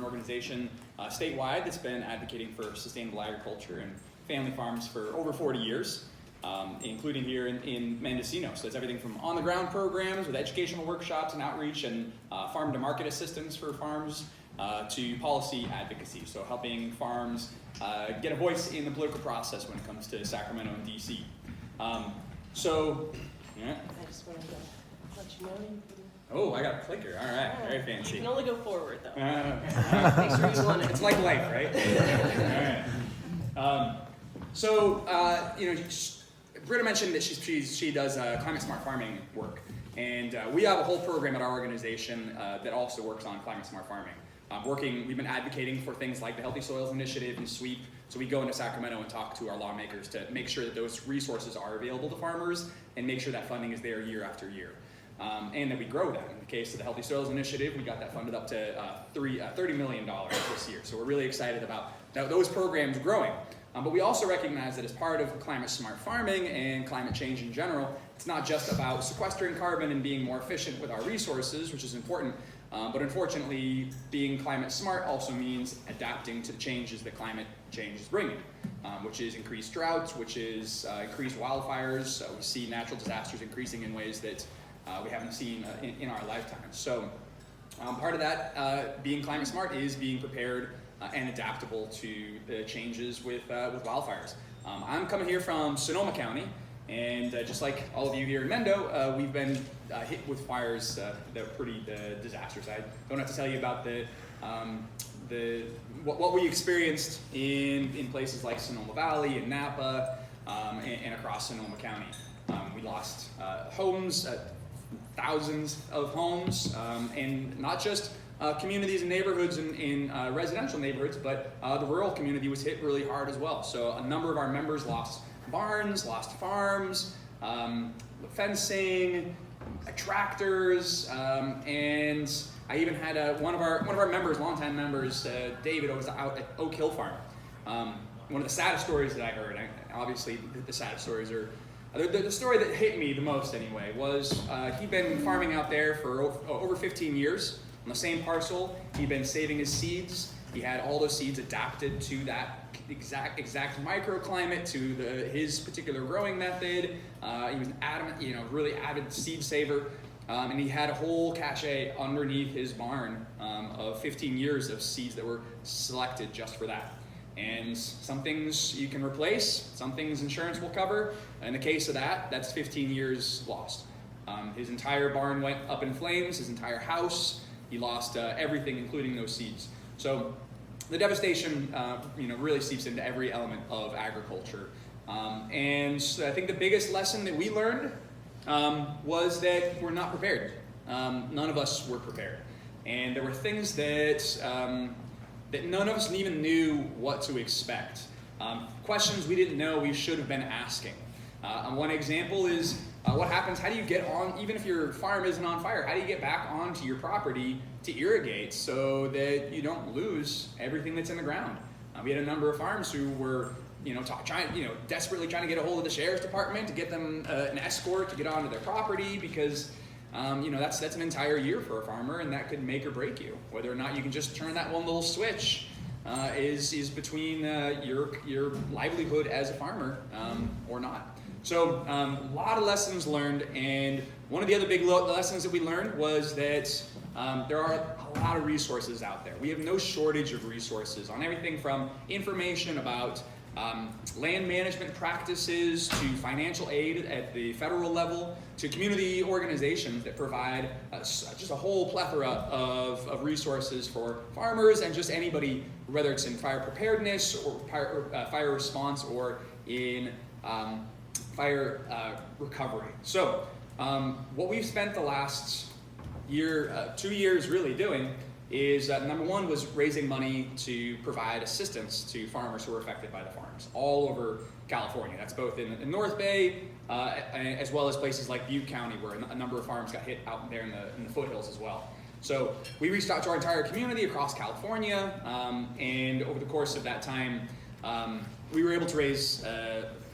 organization statewide that's been advocating for sustainable agriculture and family farms for over 40 years, including here in Mendocino. So it's everything from on-the-ground programs with educational workshops and outreach and farm-to-market assistance for farms to policy advocacy, so helping farms get a voice in the political process when it comes to Sacramento and DC. Yeah. I just wanted to let you know. Oh, I got a clicker. All right, very fancy. You can only go forward, though. Make sure you want it. It's like life, right? All right. Britta mentioned that she does climate smart farming work, and we have a whole program at our organization that also works on climate smart farming. We've been advocating for things like the Healthy Soils Initiative and SWEEP, so we go into Sacramento and talk to our lawmakers to make sure that those resources are available to farmers and make sure that funding is there year after year. And that we grow that. In the case of the Healthy Soils Initiative, we got that funded up to $30 million this year. So we're really excited about those programs growing. But we also recognize that as part of climate smart farming and climate change in general, it's not just about sequestering carbon and being more efficient with our resources, which is important, but unfortunately, being climate smart also means adapting to the changes that climate change is bringing, which is increased droughts, which is increased wildfires. We see natural disasters increasing in ways that we haven't seen in our lifetimes. So part of that, being climate smart, is being prepared and adaptable to the changes with wildfires. I'm coming here from Sonoma County, and just like all of you here in Mendo, we've been hit with fires that are pretty disastrous. I don't have to tell you about what we experienced in places like Sonoma Valley and Napa and across Sonoma County. We lost homes, thousands of homes, and not just communities and neighborhoods in residential neighborhoods, but the rural community was hit really hard as well. So a number of our members lost barns, lost farms, fencing, tractors, and I even had one of our members, longtime members, David, was out at Oak Hill Farm. One of the saddest stories that I heard, obviously the saddest stories are, the story that hit me the most anyway, was he'd been farming out there for over 15 years on the same parcel. He'd been saving his seeds. He had all those seeds adapted to that exact microclimate, to his particular growing method. He was an really avid seed saver. And he had a whole cache underneath his barn of 15 years of seeds that were selected just for that. And some things you can replace, some things insurance will cover. In the case of that's 15 years lost. His entire barn went up in flames, his entire house. He lost everything, including those seeds. So the devastation really seeps into every element of agriculture. And I think the biggest lesson that we learned was that we're not prepared. None of us were prepared. And there were things that none of us even knew what to expect. Questions we didn't know we should have been asking. One example is what happens, how do you get on, even if your farm isn't on fire, how do you get back onto your property to irrigate so that you don't lose everything that's in the ground? We had a number of farms who were desperately trying to get a hold of the sheriff's department to get them an escort to get onto their property, because that's an entire year for a farmer, and that could make or break you. Whether or not you can just turn that one little switch is between your livelihood as a farmer or not. So a lot of lessons learned, and one of the other big lessons that we learned was that there are a lot of resources out there. We have no shortage of resources on everything from information about land management practices to financial aid at the federal level to community organizations that provide just a whole plethora of resources for farmers and just anybody, whether it's in fire preparedness or fire response or in fire recovery. So what we've spent the last 2 years really doing is number one was raising money to provide assistance to farmers who were affected by the farms all over California. That's both in the North Bay as well as places like Butte County, where a number of farms got hit out there in the foothills as well. So we reached out to our entire community across California, and over the course of that time, we were able to raise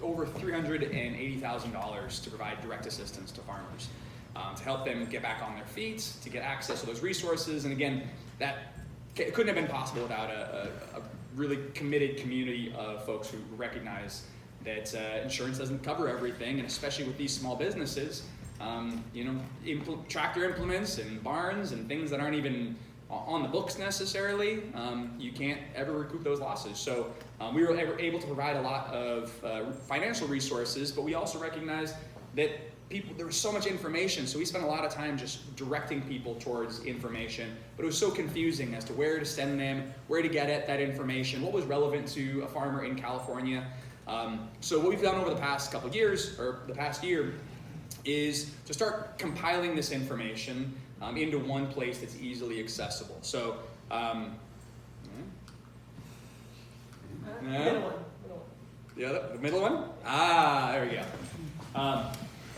over $380,000 to provide direct assistance to farmers, to help them get back on their feet, to get access to those resources. And again, that it couldn't have been possible without a really committed community of folks who recognize that insurance doesn't cover everything, and especially with these small businesses, tractor implements and barns and things that aren't even on the books necessarily, you can't ever recoup those losses. So we were able to provide a lot of financial resources, but we also recognized that there was so much information, so we spent a lot of time just directing people towards information, but it was so confusing as to where to send them, where to get at that information, what was relevant to a farmer in California. So what we've done over the past couple of years, or the past year, is to start compiling this information into one place that's easily accessible. So, Middle one. yeah, the middle one? There we go.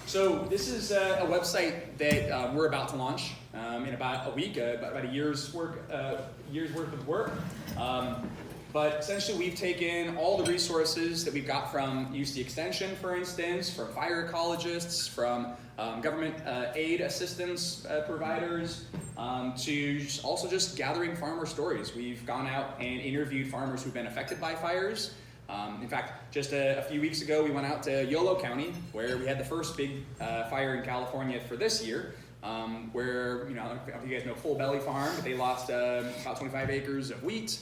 So this is a website that we're about to launch in about a week, about a year's worth of work. But essentially, we've taken all the resources that we've got from UC Extension, for instance, from fire ecologists, from government aid assistance providers, to also just gathering farmer stories. We've gone out and interviewed farmers who've been affected by fires. In fact, just a few weeks ago, we went out to Yolo County, where we had the first big fire in California for this year, where, I don't know if you guys know Full Belly Farm, but they lost about 25 acres of wheat.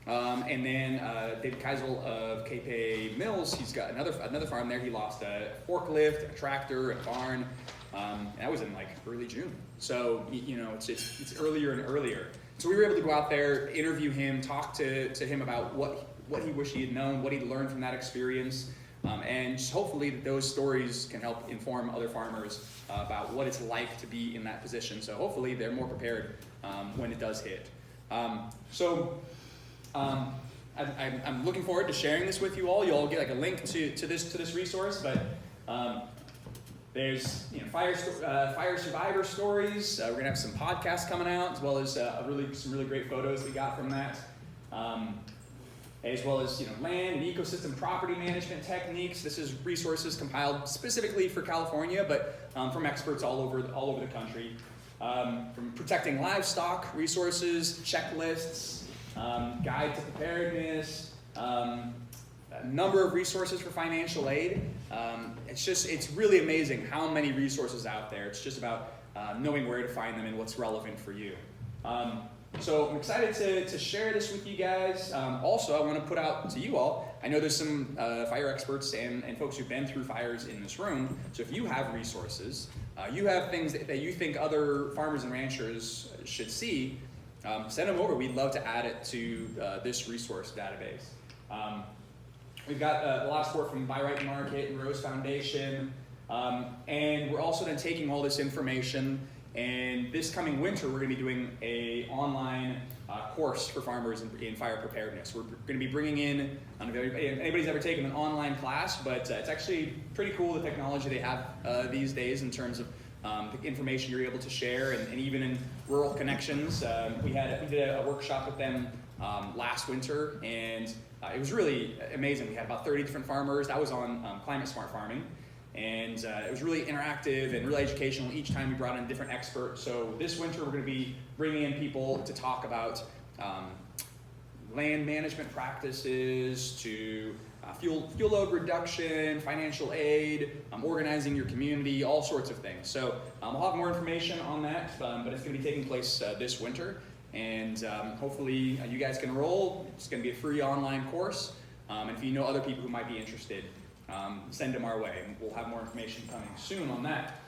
And then David Keisel of Cape Mills, he's got another farm there. He lost a forklift, a tractor, a barn, and that was in like early June. So it's earlier and earlier. So we were able to go out there, interview him, talk to him about what he wished he had known, what he'd learned from that experience, and just hopefully those stories can help inform other farmers about what it's like to be in that position. So hopefully they're more prepared when it does hit. I'm looking forward to sharing this with you all. You'll all get like a link to this resource, but there's fire survivor stories. We're gonna have some podcasts coming out, as well as some really great photos we got from that, as well as land and ecosystem property management techniques. This is resources compiled specifically for California, but from experts all over the country. From protecting livestock resources, checklists. Guide to preparedness, a number of resources for financial aid. It's really amazing how many resources out there. It's just about knowing where to find them and what's relevant for you. So I'm excited to share this with you guys. Also, I want to put out to you all, I know there's some fire experts and folks who've been through fires in this room. So if you have resources, you have things that you think other farmers and ranchers should see, send them over. We'd love to add it to this resource database. We've got a lot of support from Buy Right Market and Rose Foundation. And we're also then taking all this information, and this coming winter we're going to be doing an online course for farmers in fire preparedness. We're going to be bringing in, I don't know if anybody's ever taken an online class, but it's actually pretty cool, the technology they have these days in terms of the information you're able to share, and even in rural connections. We did a workshop with them last winter, and it was really amazing. We had about 30 different farmers. That was on climate smart farming, and it was really interactive and really educational. Each time we brought in a different expert. So this winter we're going to be bringing in people to talk about land management practices, to fuel load reduction, financial aid, organizing your community, all sorts of things. So we'll have more information on that, but it's going to be taking place this winter, and hopefully you guys can enroll. It's going to be a free online course, and if you know other people who might be interested, send them our way. We'll have more information coming soon on that.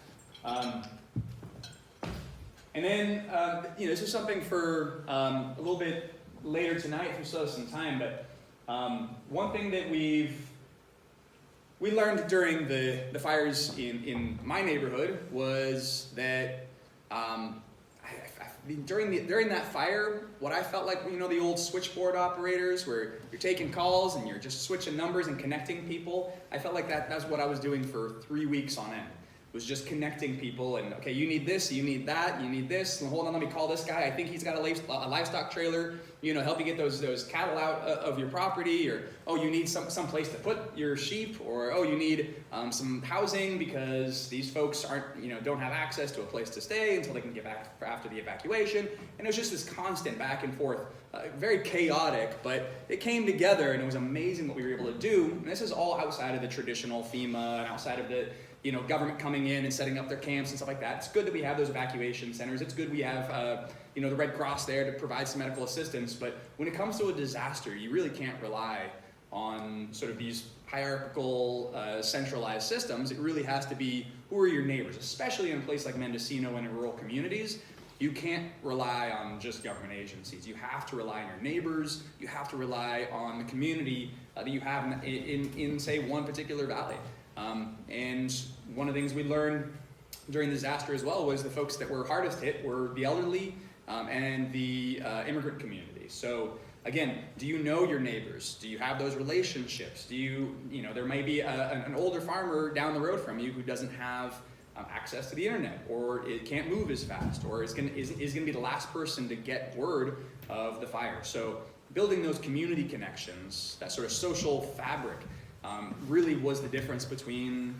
And then, this is something for a little bit later tonight if you still have some time, but one thing that we learned during the fires in my neighborhood was that during that fire, what I felt like, the old switchboard operators where you're taking calls and you're just switching numbers and connecting people, I felt like that's what I was doing for 3 weeks on end. was just connecting people and, okay, you need this, you need that, you need this, and hold on, let me call this guy. I think he's got a livestock trailer, help you get those cattle out of your property, or, oh, you need some place to put your sheep, or, oh, you need some housing because these folks don't have access to a place to stay until they can get back after the evacuation. And it was just this constant back and forth, very chaotic, but it came together and it was amazing what we were able to do. And this is all outside of the traditional FEMA and outside of the government coming in and setting up their camps and stuff like that. It's good that we have those evacuation centers. It's good we have, the Red Cross there to provide some medical assistance. But when it comes to a disaster, you really can't rely on sort of these hierarchical, centralized systems. It really has to be, who are your neighbors, especially in a place like Mendocino and in rural communities. You can't rely on just government agencies. You have to rely on your neighbors. You have to rely on the community that you have in say, one particular valley. And one of the things we learned during the disaster as well was the folks that were hardest hit were the elderly and the immigrant community. So again, do you know your neighbors? Do you have those relationships? Do you there may be an older farmer down the road from you who doesn't have access to the internet, or it can't move as fast, or is going to be the last person to get word of the fire. So building those community connections, that sort of social fabric, really was the difference between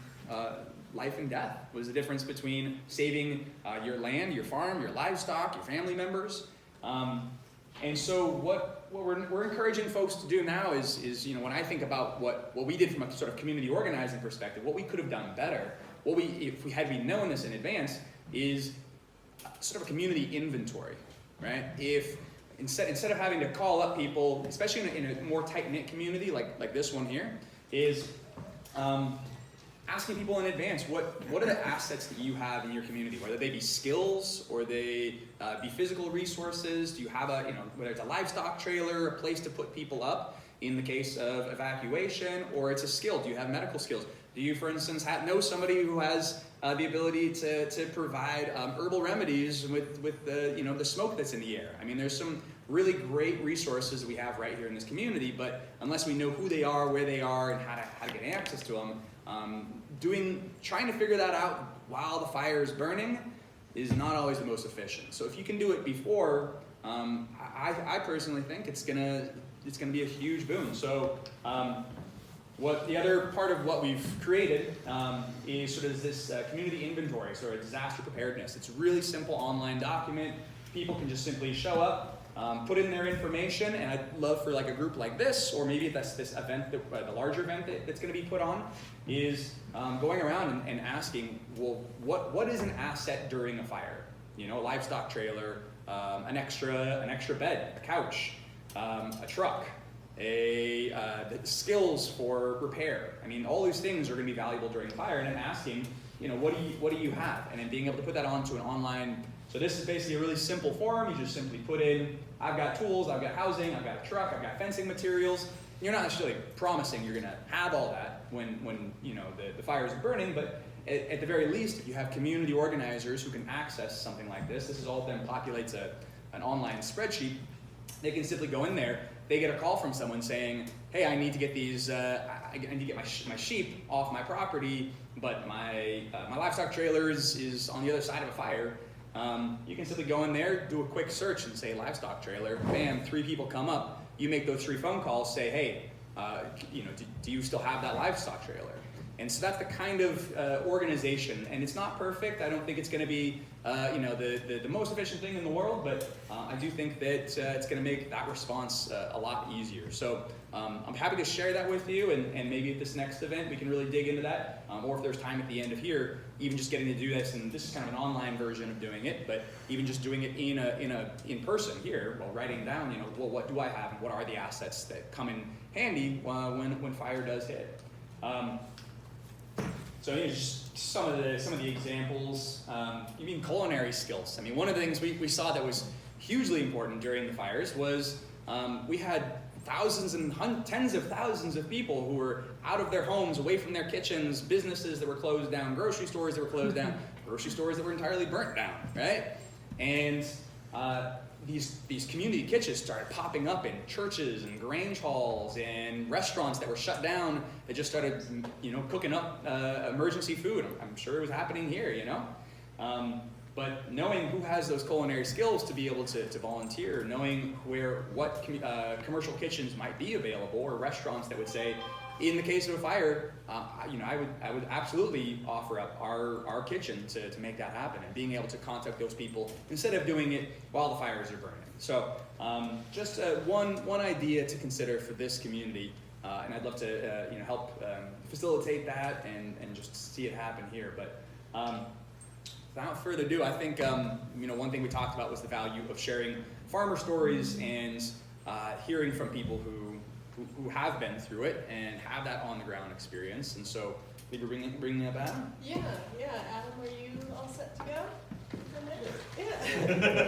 life and death, was the difference between saving your land, your farm, your livestock, your family members. And so what we're encouraging folks to do now is when I think about what we did from a sort of community organizing perspective, what we could have done better, if we had known this in advance, is sort of a community inventory, right? If instead of having to call up people, especially in a more tight-knit community like this one here, is asking people in advance, what are the assets that you have in your community, whether they be skills or they be physical resources. Do you have whether it's a livestock trailer, a place to put people up in the case of evacuation, or it's a skill? Do you have medical skills? Do you, for instance, know somebody who has the ability to provide herbal remedies with the smoke that's in the air? I mean, there's some really great resources that we have right here in this community, but unless we know who they are, where they are, and how to get access to them, trying to figure that out while the fire is burning is not always the most efficient. So if you can do it before, I personally think it's gonna be a huge boon. So what the other part of what we've created is sort of this community inventory, sort of disaster preparedness. It's a really simple online document. People can just simply show up, put in their information, and I'd love for like a group like this, or maybe if that's this event, the larger event that's going to be put on, is going around and asking, well, what is an asset during a fire? A livestock trailer, an extra bed, a couch, a truck, the skills for repair. I mean, all these things are going to be valuable during a fire, and then asking, what do you have? And then being able to put that onto an online. So this is basically a really simple form. You just simply put in, I've got tools, I've got housing, I've got a truck, I've got fencing materials. You're not necessarily promising you're going to have all that when the fire is burning, but at the very least, you have community organizers who can access something like this. This is all then populates an online spreadsheet. They can simply go in there. They get a call from someone saying, hey, I need to get these, I need to get my sheep off my property, but my livestock trailer is on the other side of a fire. You can simply go in there, do a quick search and say livestock trailer, bam, 3 people come up. You make those 3 phone calls, say, hey, do you still have that livestock trailer? And so that's the kind of organization, and it's not perfect. I don't think it's going to be the most efficient thing in the world, but I do think that it's going to make that response a lot easier. So I'm happy to share that with you, and maybe at this next event we can really dig into that, or if there's time at the end of here, even just getting to do this. And this is kind of an online version of doing it, but even just doing it in person here, while writing down, well, what do I have, and what are the assets that come in handy when fire does hit. So just some of the examples. You mean culinary skills? I mean, one of the things we saw that was hugely important during the fires was we had thousands and tens of thousands of people who were out of their homes, away from their kitchens, businesses that were closed down, grocery stores that were closed down, grocery stores that were entirely burnt down, right? And these community kitchens started popping up in churches and grange halls and restaurants that were shut down that just started, cooking up emergency food. I'm sure it was happening here, but knowing who has those culinary skills to be able to volunteer, knowing what commercial kitchens might be available, or restaurants that would say, in the case of a fire, I would absolutely offer up our kitchen to make that happen, and being able to contact those people instead of doing it while the fires are burning. So just one idea to consider for this community, and I'd love to help facilitate that and just see it happen here. But without further ado, I think one thing we talked about was the value of sharing farmer stories and hearing from people who have been through it and have that on the ground experience. And so, maybe bringing up Adam. Yeah. Adam, are you all set to go? Yeah.